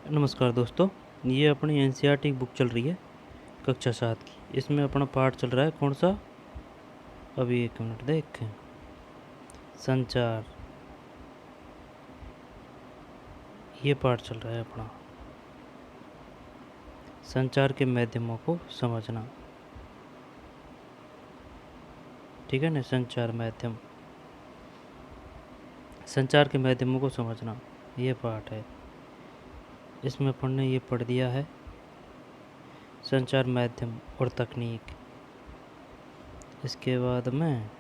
नमस्कार दोस्तों। ये अपनी एनसीईआरटी बुक चल रही है कक्षा 7 की। इसमें अपना पाठ चल रहा है कौन सा? अभी एक मिनट देखें। संचार, ये पाठ चल रहा है अपना। संचार के माध्यमों को समझना, ठीक है ना। संचार माध्यम, संचार के माध्यमों को समझना, ये पाठ है। इसमें अपन ने ये पढ़ दिया है संचार माध्यम और तकनीक। इसके बाद में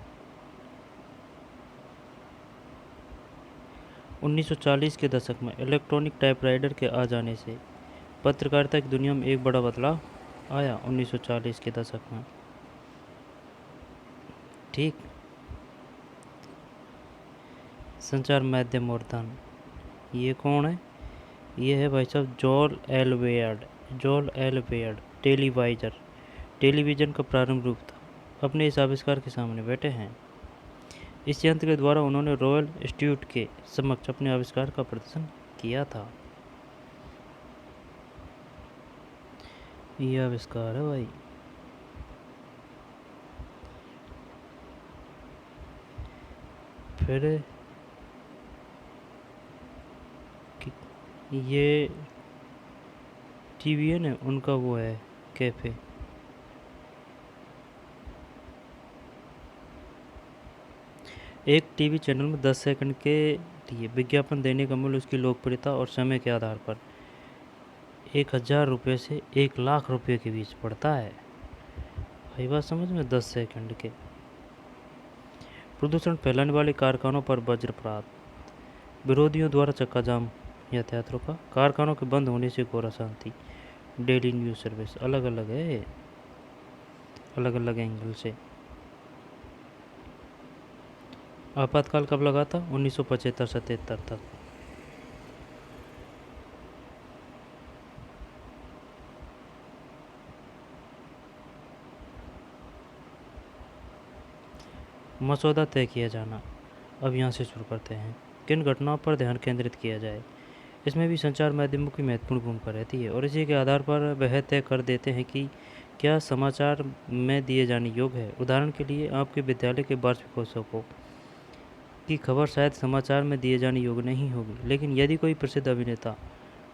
1940 के दशक में इलेक्ट्रॉनिक टाइपराइटर के आ जाने से पत्रकारिता की दुनिया में एक बड़ा बदलाव आया 1940 के दशक में, ठीक। संचार माध्यम और धन, ये कौन है? ये है भाई साहब जॉल एल वेयर्ड। टेलीविज़न का प्रारंभ रूप था। अपने इस आविष्कार के सामने बैठे हैं। इस यंत्र के द्वारा उन्होंने रॉयल इंस्टीट्यूट के समक्ष अपने आविष्कार का प्रदर्शन किया था। ये आविष्कार है भाई। फिर ये टीवी है ना, उनका वो है कैफे। एक टीवी चैनल में 10 सेकंड के लिए विज्ञापन देने का मूल्य उसकी लोकप्रियता और समय के आधार पर 1000 रुपये से 1 लाख रुपये के बीच पड़ता है। भाई बात समझ में? 10 सेकंड के। प्रदूषण फैलाने वाले कारखानों पर वज्रपात, विरोधियों द्वारा चक्का जाम यातायात रोका, कारखानों के बंद होने से घोर अशांति। डेली न्यूज सर्विस अलग अलग है, अलग अलग एंगल से। आपातकाल कब लगा था? 1975-77 तक। मसौदा तय किया जाना। अब यहाँ से शुरू करते हैं। किन घटनाओं पर ध्यान केंद्रित किया जाए? इसमें भी संचार माध्यमों की महत्वपूर्ण भूमिका रहती है और इसी के आधार पर वह तय कर देते हैं कि क्या समाचार में दिए जाने योग्य है। उदाहरण के लिए आपके विद्यालय के वार्षिकोत्सव की खबर शायद समाचार में दिए जाने योग्य नहीं होगी, लेकिन यदि कोई प्रसिद्ध अभिनेता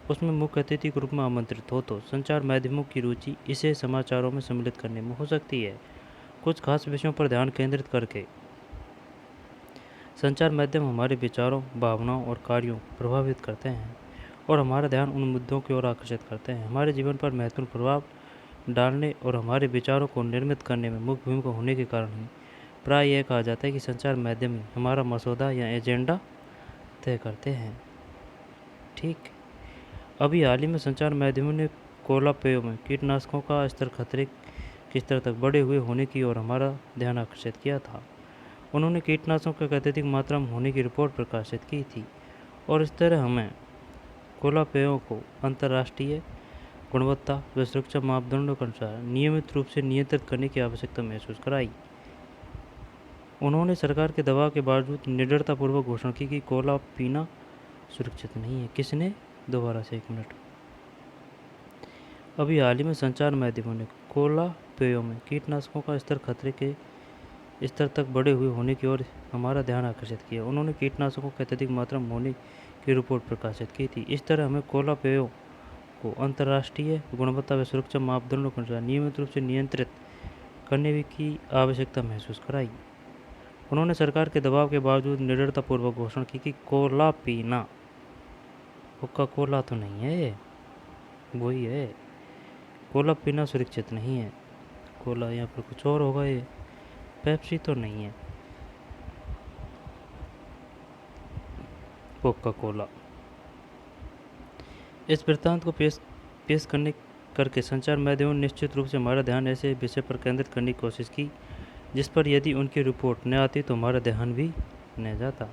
उसमें मुख्य अतिथि के रूप में आमंत्रित हो तो संचार माध्यमों की रुचि इसे समाचारों में सम्मिलित करने में हो सकती है। कुछ खास विषयों पर ध्यान केंद्रित करके संचार माध्यम हमारे विचारों, भावनाओं और कार्यों को प्रभावित करते हैं और हमारा ध्यान उन मुद्दों की ओर आकर्षित करते हैं। हमारे जीवन पर महत्वपूर्ण प्रभाव डालने और हमारे विचारों को निर्मित करने में मुख्य भूमिका होने के कारण ही प्राय यह कहा जाता है कि संचार माध्यम ही हमारा मसौदा या एजेंडा तय करते हैं, ठीक। अभी हाल ही में संचार माध्यमों ने कोला पेयों में कीटनाशकों का स्तर खतरे के स्तर तक बढ़े हुए होने की ओर हमारा ध्यान आकर्षित किया था। उन्होंने कीटनाशकों के अत्यधिक मात्रा में होने की रिपोर्ट प्रकाशित की थी और इस तरह हमें कोला पेयों को अंतर्राष्ट्रीय गुणवत्ता व सुरक्षा मापदंडों के अनुसार नियमित रूप से नियंत्रित करने की आवश्यकता महसूस कराई। उन्होंने सरकार के दबाव के बावजूद निडरतापूर्वक घोषणा की कि कोला पीना सुरक्षित नहीं है। किसने? दोबारा से एक मिनट। अभी हाल ही में संचार माध्यमों ने कोला पेयों में कीटनाशकों का स्तर खतरे के स्तर तक बढ़े हुए होने की ओर हमारा ध्यान आकर्षित किया। उन्होंने कीटनाशकों की अत्यधिक मात्रा में होने की रिपोर्ट प्रकाशित की थी। इस तरह हमें कोला पेयों को अंतर्राष्ट्रीय गुणवत्ता व सुरक्षा मापदंडों के अनुसार नियमित रूप से नियंत्रित करने की आवश्यकता महसूस कराई। उन्होंने सरकार के दबाव के बावजूद निडरतापूर्वक घोषणा की कि कोला पीना, कोका कोला तो नहीं है ये, वही है, कोला पीना सुरक्षित नहीं है। कोला यहाँ पर कुछ और होगा, ये पेप्सी तो नहीं है, कोका कोला। इस वृत्तांत को पेश करने करके संचार माध्यमों ने निश्चित रूप से हमारा ध्यान ऐसे विषय पर केंद्रित करने की कोशिश की जिस पर यदि उनकी रिपोर्ट न आती तो हमारा ध्यान भी न जाता।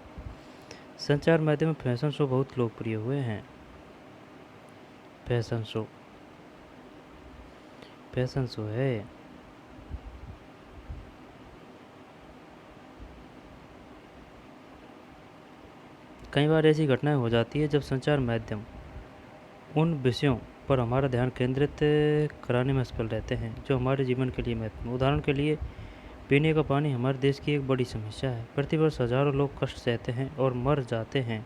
संचार माध्यम में फैशन शो बहुत लोकप्रिय हुए हैं। फैशन शो है। कई बार ऐसी घटनाएं हो जाती है जब संचार माध्यम उन विषयों पर हमारा ध्यान केंद्रित कराने में असफल रहते हैं जो हमारे जीवन के लिए महत्वपूर्ण। उदाहरण के लिए पीने का पानी हमारे देश की एक बड़ी समस्या है। प्रतिवर्ष हजारों लोग कष्ट सहते हैं और मर जाते हैं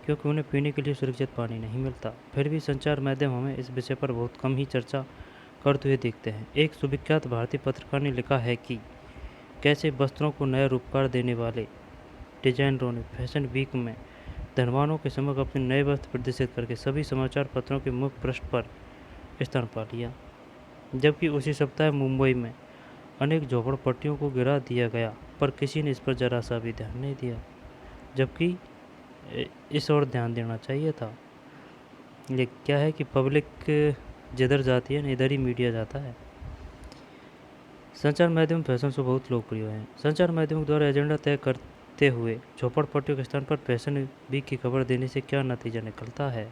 क्योंकि उन्हें पीने के लिए सुरक्षित पानी नहीं मिलता। फिर भी संचार माध्यम हमें इस विषय पर बहुत कम ही चर्चा करते हुए देखते हैं। एक सुविख्यात भारतीय पत्रकार ने लिखा है कि कैसे वस्त्रों को नया रूपकार देने वाले डिजाइनरों ने फैशन वीक में धनवानों के समक्ष अपने नए वस्त्र प्रदर्शित करके सभी समाचार पत्रों के मुख्य पृष्ठ पर स्थान पा लिया। जबकि उसी सप्ताह मुंबई में अनेक झोपड़पट्टियों को गिरा दिया गया पर किसी ने इस पर जरा सा भी ध्यान नहीं दिया, जबकि इस ओर ध्यान देना चाहिए था। ये क्या है कि पब्लिक जिधर जाती है ना इधर ही मीडिया जाता है। संचार माध्यम फैशन शो बहुत लोकप्रिय हैं। संचार माध्यमों द्वारा एजेंडा तय करते हुए झोपड़पट्टियों के स्थान पर फैशन वीक की खबर देने से क्या नतीजा निकलता है?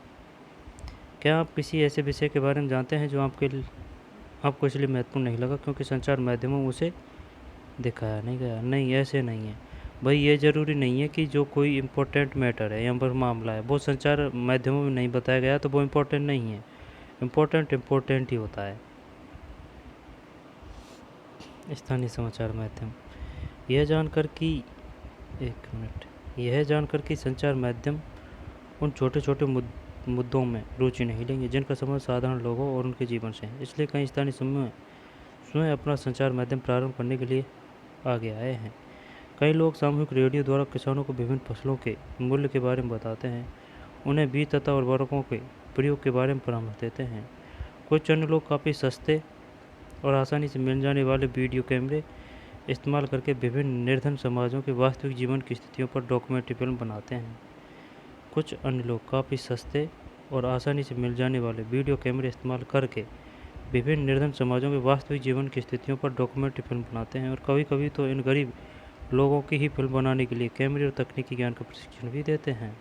क्या आप किसी ऐसे विषय के बारे में जानते हैं जो आपको इसलिए महत्वपूर्ण नहीं लगा क्योंकि संचार माध्यमों में उसे दिखाया नहीं गया? नहीं, ऐसे नहीं है भाई। ये ज़रूरी नहीं है कि जो कोई इम्पोर्टेंट मैटर है या पर मामला है वो संचार माध्यमों में नहीं बताया गया तो वो इम्पोर्टेंट नहीं है। इम्पोर्टेंट ही होता है। स्थानीय समाचार माध्यम यह जानकर कि संचार माध्यम उन छोटे छोटे मुद्दों में रुचि नहीं लेंगे जिनका संबंध साधारण लोगों और उनके जीवन से है। इसलिए कई स्थानीय समूह स्वयं अपना संचार माध्यम प्रारंभ करने के लिए आगे आए हैं। कई लोग सामूहिक रेडियो द्वारा किसानों को विभिन्न फसलों के मूल्य के बारे में बताते हैं, उन्हें बीज तथा उर्वरकों के प्रयोग के बारे में परामर्श देते हैं। कुछ अन्य लोग काफ़ी सस्ते और आसानी से मिल जाने वाले वीडियो कैमरे इस्तेमाल करके विभिन्न निर्धन समाजों के वास्तविक जीवन की स्थितियों पर डॉक्यूमेंट्री फिल्म बनाते हैं। कुछ अन्य लोग काफ़ी सस्ते और आसानी से मिल जाने वाले वीडियो कैमरे इस्तेमाल करके विभिन्न निर्धन समाजों के वास्तविक जीवन की स्थितियों पर डॉक्यूमेंट्री फिल्म बनाते हैं और कभी कभी तो इन गरीब लोगों की ही फिल्म बनाने के लिए कैमरे और तकनीकी ज्ञान का प्रशिक्षण भी देते हैं।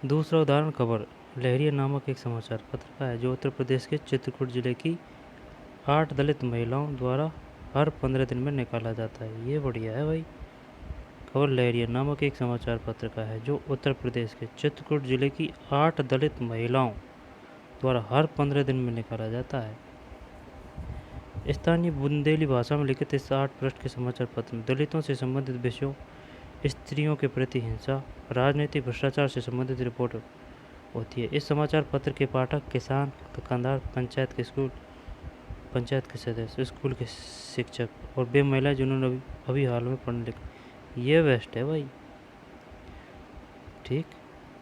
दूसरा उदाहरण खबर लहरिया नामक एक समाचार पत्र का है जो उत्तर प्रदेश के चित्रकूट जिले की 8 दलित महिलाओं द्वारा हर 15 दिन में निकाला जाता है। ये बढ़िया है भाई। खबर लहरिया नामक एक समाचार पत्र का है जो उत्तर प्रदेश के चित्रकूट जिले की 8 दलित महिलाओं द्वारा हर 15 दिन में निकाला जाता है। स्थानीय बुंदेली भाषा में लिखित इस 8 पृष्ठ के समाचार पत्र में दलितों से संबंधित विषयों, स्त्रियों के प्रति हिंसा, राजनीतिक भ्रष्टाचार से संबंधित रिपोर्ट होती है। इस समाचार पत्र के पाठक किसान, दुकानदार, पंचायत के सदस्य, स्कूल के शिक्षक और वे महिलाएं जिन्होंने अभी हाल में पढ़ने लिखा। ये बेस्ट है भाई। ठीक।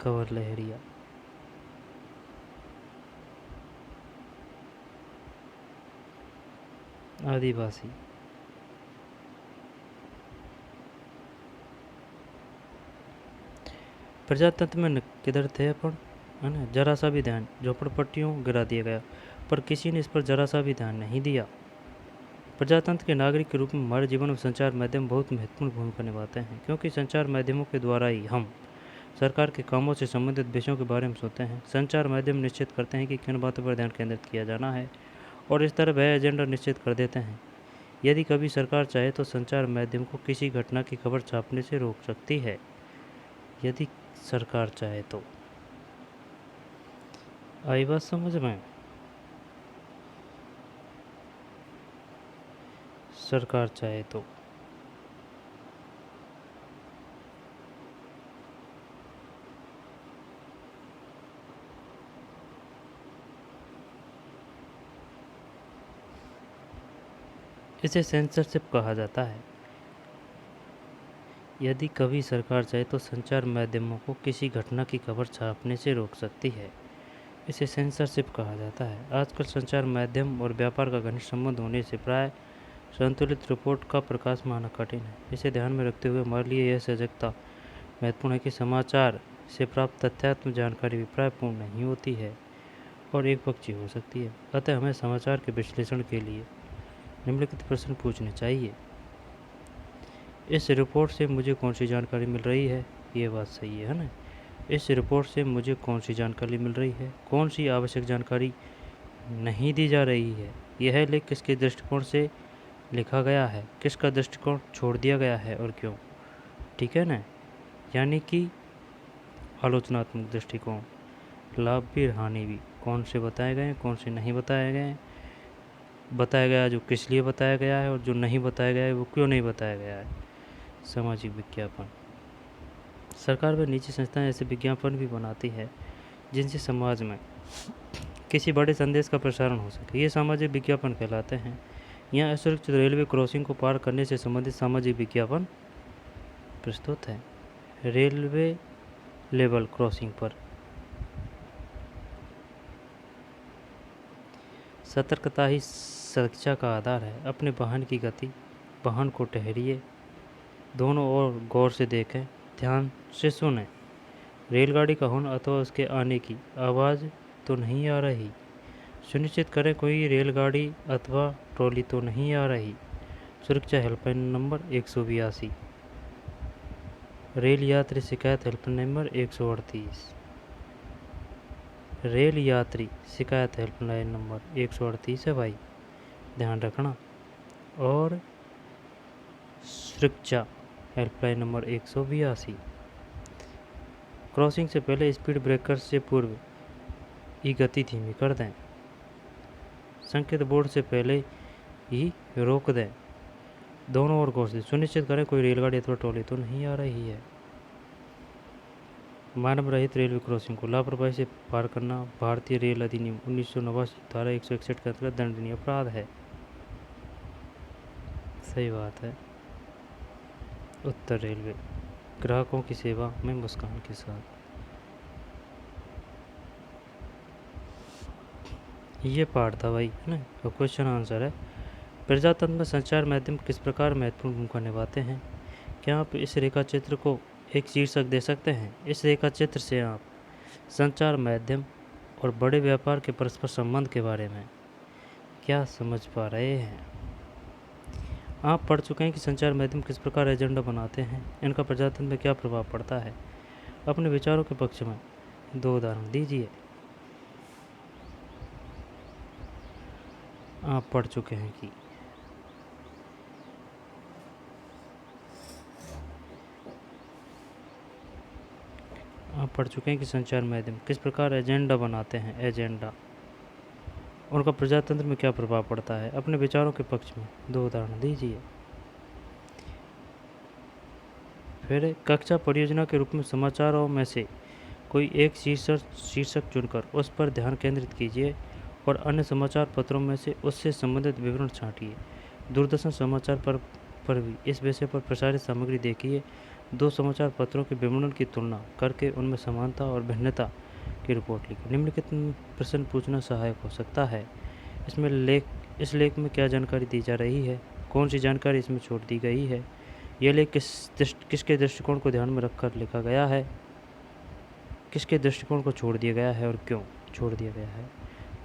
खबर लहरिया। आदिवासी प्रजातंत्र में किधर थे अपन, है ना? जरा सा भी ध्यान, झोपड़पट्टियों गिरा दिया गया पर किसी ने इस पर जरा सा भी ध्यान नहीं दिया। प्रजातंत्र के नागरिक के रूप में हमारे जीवन में संचार माध्यम बहुत महत्वपूर्ण भूमिका निभाते हैं क्योंकि संचार माध्यमों के द्वारा ही हम सरकार के कामों से संबंधित विषयों के बारे में सोचते हैं। संचार माध्यम निश्चित करते हैं कि किन बातों पर ध्यान केंद्रित किया जाना है और इस तरह वह एजेंडा निश्चित कर देते हैं। यदि कभी सरकार चाहे तो संचार माध्यम को किसी घटना की खबर छापने से रोक सकती है। यदि सरकार चाहे तो। आई बात समझ में? सरकार चाहे तो। इसे सेंसरशिप कहा जाता है। यदि कभी सरकार चाहे तो संचार माध्यमों को किसी घटना की खबर छापने से रोक सकती है। इसे सेंसरशिप कहा जाता है। आजकल संचार माध्यम और व्यापार का घनिष्ठ संबंध होने से प्राय संतुलित रिपोर्ट का प्रकाश पाना कठिन है। इसे ध्यान में रखते हुए हमारे लिए यह सजगता महत्वपूर्ण है कि समाचार से प्राप्त तथ्यात्मक जानकारी भी प्रायपूर्ण नहीं होती है और एकपक्षीय हो सकती है। अतः हमें समाचार के विश्लेषण के लिए निम्नलिखित प्रश्न पूछने चाहिए। इस रिपोर्ट से मुझे कौन सी जानकारी मिल रही है? ये बात सही है ना? इस रिपोर्ट से मुझे कौन सी जानकारी मिल रही है? कौन सी आवश्यक जानकारी नहीं दी जा रही है? यह लेख किसके दृष्टिकोण से लिखा गया है? किसका दृष्टिकोण छोड़ दिया गया है और क्यों? ठीक है ना? यानी कि आलोचनात्मक दृष्टिकोण। लाभ भी हानि भी। कौन से बताए गए हैं, कौन से नहीं बताए गए हैं, बताया गया जो किस लिए बताया गया है और जो नहीं बताया गया है वो क्यों नहीं बताया गया है। सामाजिक विज्ञापन। सरकार व निजी संस्थाएं ऐसे विज्ञापन भी बनाती है जिनसे समाज में किसी बड़े संदेश का प्रसारण हो सके। ये सामाजिक विज्ञापन कहलाते हैं। यहाँ असुरक्षित रेलवे क्रॉसिंग को पार करने से संबंधित सामाजिक विज्ञापन प्रस्तुत है। रेलवे लेवल क्रॉसिंग पर सतर्कता ही सुरक्षा का आधार है। अपने वाहन की गति, वाहन को ठहरिए, दोनों ओर गौर से देखें, ध्यान से सुनें। रेलगाड़ी का हॉर्न अथवा उसके आने की आवाज़ तो नहीं आ रही। सुनिश्चित करें कोई रेलगाड़ी अथवा ट्रॉली तो नहीं आ रही। सुरक्षा हेल्पलाइन नंबर 182। रेल यात्री शिकायत हेल्पलाइन नंबर 138। रेल यात्री शिकायत हेल्पलाइन नंबर 138 है भाई, ध्यान रखना। और सुरक्षा हेल्पलाइन नंबर 182। क्रॉसिंग से पहले स्पीड ब्रेकर से पूर्व ही गति धीमी कर दें। संकेत बोर्ड से पहले ही रोक दें। दोनों ओर गौर से सुनिश्चित करें कोई रेलगाड़ी अथवा ट्रॉली तो नहीं आ रही है। मानव रहित रेलवे क्रॉसिंग को लापरवाही से पार करना भारतीय रेल अधिनियम 1989 धारा 161 के अंतर्गत दंडनीय अपराध है। सही बात है। उत्तर रेलवे ग्राहकों की सेवा में मुस्कान के साथ। ये पार्ट था भाई, है ना। तो क्वेश्चन आंसर है, प्रजातंत्र में संचार माध्यम किस प्रकार महत्वपूर्ण भूमिका निभाते हैं। क्या आप इस रेखा चित्र को एक शीर्षक दे सकते हैं। इस रेखा चित्र से आप संचार माध्यम और बड़े व्यापार के परस्पर संबंध के बारे में क्या समझ पा रहे हैं। आप पढ़ चुके हैं कि संचार माध्यम किस प्रकार एजेंडा बनाते हैं, इनका प्रजातंत्र में क्या प्रभाव पड़ता है। अपने विचारों के पक्ष में 2 उदाहरण दीजिए। आप पढ़ चुके हैं कि संचार माध्यम किस प्रकार एजेंडा बनाते हैं, एजेंडा, उनका प्रजातंत्र में क्या प्रभाव पड़ता है। अपने विचारों के पक्ष में 2 उदाहरण दीजिए। फिर कक्षा परियोजना के रूप में समाचारों में से कोई एक शीर्षक चुनकर उस पर ध्यान केंद्रित कीजिए और अन्य समाचार पत्रों में से उससे संबंधित विवरण छांटिए। दूरदर्शन समाचार पर भी इस विषय पर प्रसारित सामग्री देखिए। 2 समाचार पत्रों के विवरण की तुलना करके उनमें समानता और भिन्नता की रिपोर्ट लिखिए। निम्नलिखित प्रश्न पूछना सहायक हो सकता है। इस लेख में क्या जानकारी दी जा रही है, कौन सी जानकारी इसमें छोड़ दी गई है, यह लेख किसके दृष्टिकोण को ध्यान में रखकर लिखा गया है, किसके दृष्टिकोण को छोड़ दिया गया है और क्यों छोड़ दिया गया है।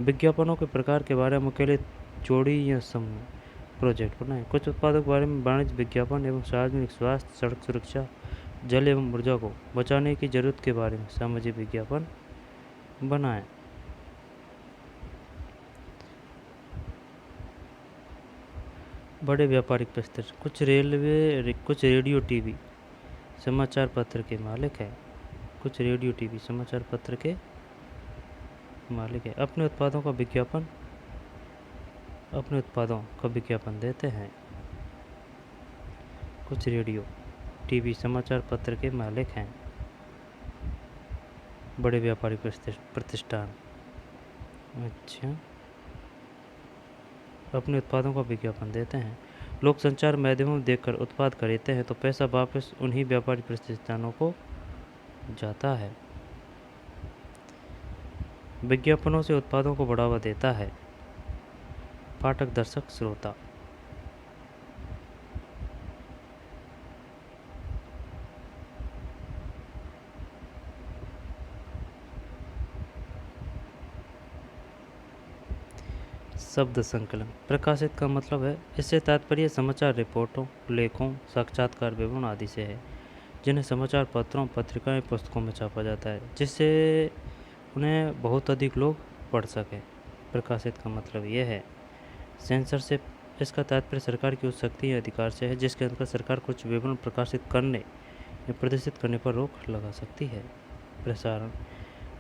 विज्ञापनों के प्रकार के बारे में अकेले जोड़ी या समूह प्रोजेक्ट बनाएं। कुछ उत्पादों के बारे में वाणिज्य विज्ञापन एवं सार्वजनिक स्वास्थ्य, सड़क सुरक्षा, जल एवं ऊर्जा को बचाने की जरूरत के बारे में सामाजिक विज्ञापन बनाएं। बड़े व्यापारिक प्रस्तर। कुछ रेडियो टीवी समाचार पत्र के मालिक हैं। कुछ रेडियो टीवी समाचार पत्र के मालिक हैं। अपने उत्पादों का विज्ञापन देते हैं। कुछ रेडियो टीवी समाचार पत्र के मालिक हैं। बड़े व्यापारिक प्रतिष्ठान। अच्छा, अपने उत्पादों का विज्ञापन देते हैं। लोग संचार माध्यमों में देखकर उत्पाद खरीदते हैं तो पैसा वापस उन्हीं व्यापारिक प्रतिष्ठानों को जाता है। विज्ञापनों से उत्पादों को बढ़ावा देता है पाठक, दर्शक, श्रोता। शब्द संकलन। प्रकाशित का मतलब है, इससे तात्पर्य समाचार रिपोर्टों, लेखों, साक्षात्कार विवरण आदि से है जिन्हें समाचार पत्रों, पत्रिकाएं, पुस्तकों में छापा जाता है जिससे उन्हें बहुत अधिक लोग पढ़ सकें। प्रकाशित का मतलब यह है। सेंसरशिप, इसका तात्पर्य सरकार की उस शक्ति या अधिकार से है जिसके अंतर्गत सरकार कुछ विवरण प्रकाशित करने या प्रदर्शित करने पर रोक लगा सकती है। प्रसारण,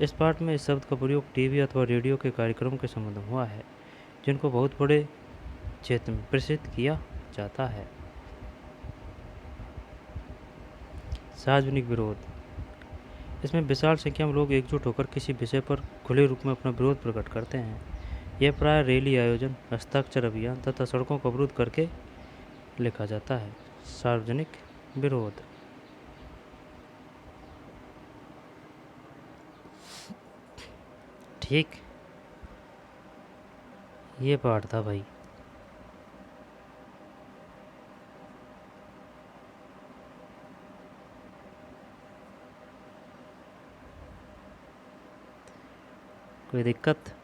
इस पाठ में इस शब्द का प्रयोग टीवी अथवा रेडियो के कार्यक्रम के संबंध में हुआ है जिनको बहुत बड़े क्षेत्र में प्रसिद्ध किया जाता है। सार्वजनिक विरोध। इसमें विशाल संख्या में लोग एकजुट होकर किसी विषय पर खुले रूप में अपना विरोध प्रकट करते हैं। यह प्राय रैली आयोजन, हस्ताक्षर अभियान तथा सड़कों को अवरुद्ध करके लिखा जाता है। सार्वजनिक विरोध। ठीक, ये पाठ था भाई। कोई दिक्कत?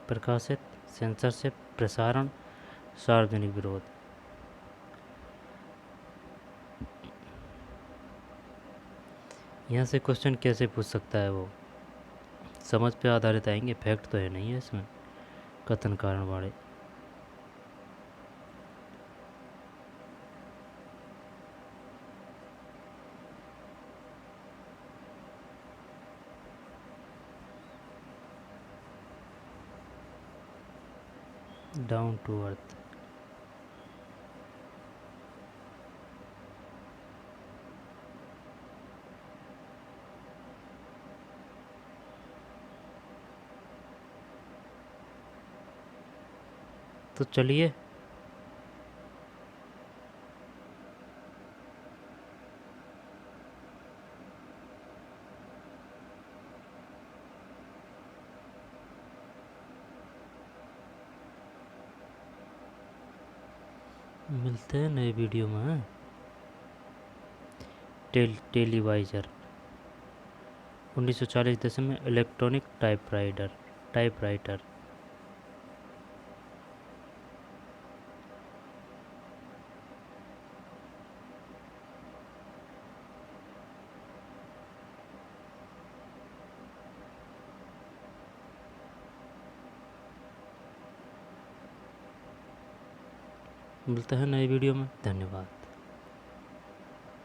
प्रकाशित, सेंसरशिप, प्रसारण, सार्वजनिक विरोध। यहाँ से क्वेश्चन कैसे पूछ सकता है वो? समझ पे आधारित आएंगे, फैक्ट तो है नहीं है इसमें, कथन कारण वाले। Down to earth. तो चलिए मिलते हैं नए वीडियो में। टेलीवाइजर 1940 दशक में इलेक्ट्रॉनिक टाइपराइटर। मिलते हैं नए वीडियो में। धन्यवाद।